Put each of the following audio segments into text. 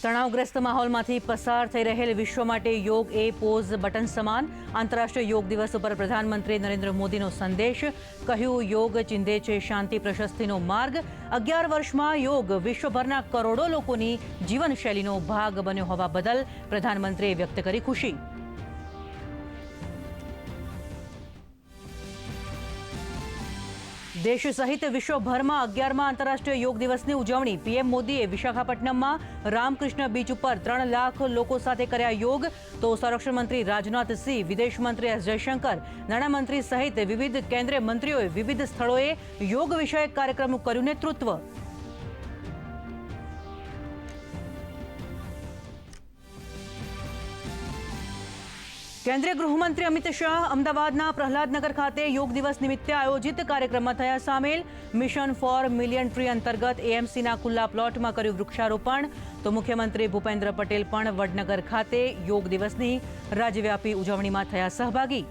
તણાવગ્રસ્ત માહોલમાંથી પસાર થઈ રહેલ વિશ્વ માટે યોગ એ પોઝ બટન સમાન. આંતરરાષ્ટ્રીય યોગ દિવસ ઉપર પ્રધાનમંત્રી નરેન્દ્ર મોદીનો સંદેશ. કહ્યું, યોગ ચીંધે છે શાંતિ પ્રશસ્તિનો માર્ગ. 11 વર્ષમાં યોગ વિશ્વભરના કરોડો લોકોની જીવનશૈલીનો ભાગ બન્યો હોવા બદલ પ્રધાનમંત્રીએ વ્યક્ત કરી ખુશી. દેશ સહિત વિશ્વભરમાં 11મા આંતરરાષ્ટ્રીય યોગ દિવસની ઉજવણી. પીએમ મોદીએ વિશાખાપટ્ટનમમાં રામકૃષ્ણ બીચ ઉપર 3 લાખ લોકો સાથે કર્યા યોગ. તો સંરક્ષણ મંત્રી રાજનાથ સિંહ, વિદેશ મંત્રી એસ જયશંકર, નાણામંત્રી સહિત વિવિધ કેન્દ્રીય મંત્રીઓએ વિવિધ સ્થળોએ યોગ વિષયક કાર્યક્રમનું કર્યું નેતૃત્વ. કેન્દ્રીય ગૃહમંત્રી અમિત શાહ અમદાવાદના પ્રહલાદનગર ખાતે યોગ દિવસ નિમિત્તે આયોજિત કાર્યક્રમમાં થયા સામેલ. મિશન ફોર મિલિયન ટ્રી અંતર્ગત એએમસીના ખુલ્લા પ્લોટમાં કર્યું વૃક્ષારોપણ. તો મુખ્યમંત્રી ભૂપેન્દ્ર પટેલ પણ વડનગર ખાતે યોગ દિવસની રાજ્યવ્યાપી ઉજવણીમાં થયા સહભાગી.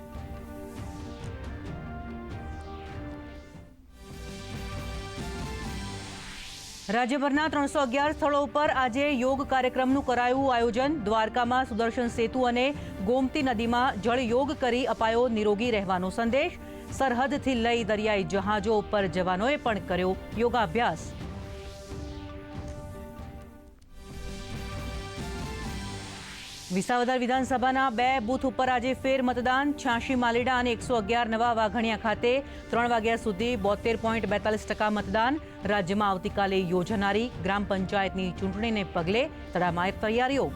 રાજ્યભરના 311 સ્થળો ઉપર આજે યોગ કાર્યક્રમનું કરાયું આયોજન. દ્વારકામાં સુદર્શન સેતુ અને ગોમતી નદીમાં જળ યોગ કરી અપાયો નિરોગી રહેવાનો સંદેશ. સરહદથી લઈ દરિયાઈ જહાજો ઉપર જવાનોએ પણ કર્યો યોગાભ્યાસ. વિસાવદર વિધાનસભાના 2 બૂથ ઉપર આજે ફેર મતદાન. 86 માલીડા અને 111 નવા વાઘણિયા ખાતે 3 વાગ્યા સુધી 72.42% મતદાન. રાજ્યમાં આવતીકાલે યોજાનારી ગ્રામ પંચાયતની ચૂંટણીને પગલે તડામાર તૈયારીઓ.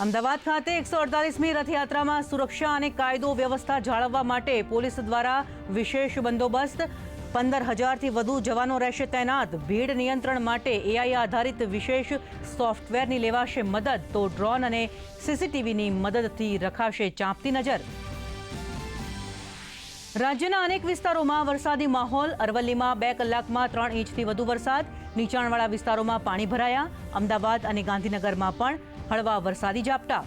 અમદાવાદ ખાતે 148મી રથયાત્રામાં સુરક્ષા અને કાયદો વ્યવસ્થા જાળવવા માટે પોલીસ દ્વારા વિશેષ બંદોબસ્ત. 15,000થી વધુ જવાનો રહેશે તૈનાત. ભીડ નિયંત્રણ માટે એઆઈ આધારિત વિશેષ સોફ્ટવેરની લેવાશે મદદ. તો ડ્રોન અને સીસીટીવીની મદદથી રખાશે ચાંપતી નજર. રાજ્યના અનેક વિસ્તારોમાં વરસાદી માહોલ. અરવલ્લીમાં 2 કલાકમાં 3 ઇંચથી વધુ વરસાદ. નીચાણવાળા વિસ્તારોમાં પાણી ભરાયા. અમદાવાદ અને ગાંધીનગરમાં પણ હળવા વરસાદી ઝાપટા.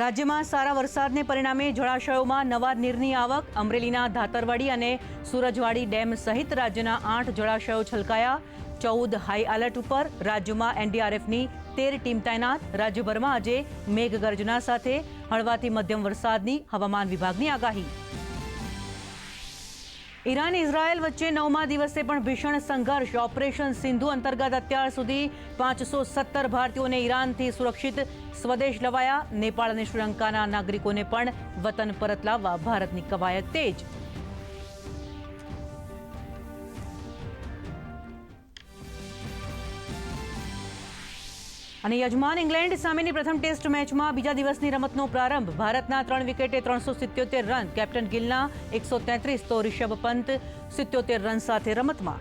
રાજ્યમાં સારા વરસાદને પરિણામે જળાશયોમાં નવા નીરની આવક. અમરેલીના ધાતરવાડી અને સુરજવાડી ડેમ સહિત રાજ્યના 8 જળાશયો છલકાયા. 14 હાઈ એલર્ટ ઉપર. રાજ્યમાં એનડીઆરએફની 13 ટીમ તૈનાત. રાજ્યભરમાં આજે મેઘગર્જના સાથે હળવાથી મધ્યમ વરસાદની હવામાન વિભાગની આગાહી. ઈરાન ઇઝરાયેલ વચ્ચે 9મા દિવસે પણ ભીષણ સંઘર્ષ. ઓપરેશન સિંધુ અંતર્ગત અત્યાર સુધી 517 ભારતીયોને ઈરાનથી સુરક્ષિત સ્વદેશ લવાયા. નેપાળ અને શ્રીલંકાના નાગરિકોને પણ વતન પરત લાવવા ભારતની કવાયત તેજ. અને યજમાન ઇંગ્લેન્ડ સામેની પ્રથમ ટેસ્ટ મેચમાં બીજા દિવસની રમતનો પ્રારંભ. ભારતના 3 વિકેટે 377 રન. કેપ્ટન ગિલના 133. તો રિષભ પંત 77 રન સાથે રમતમાં.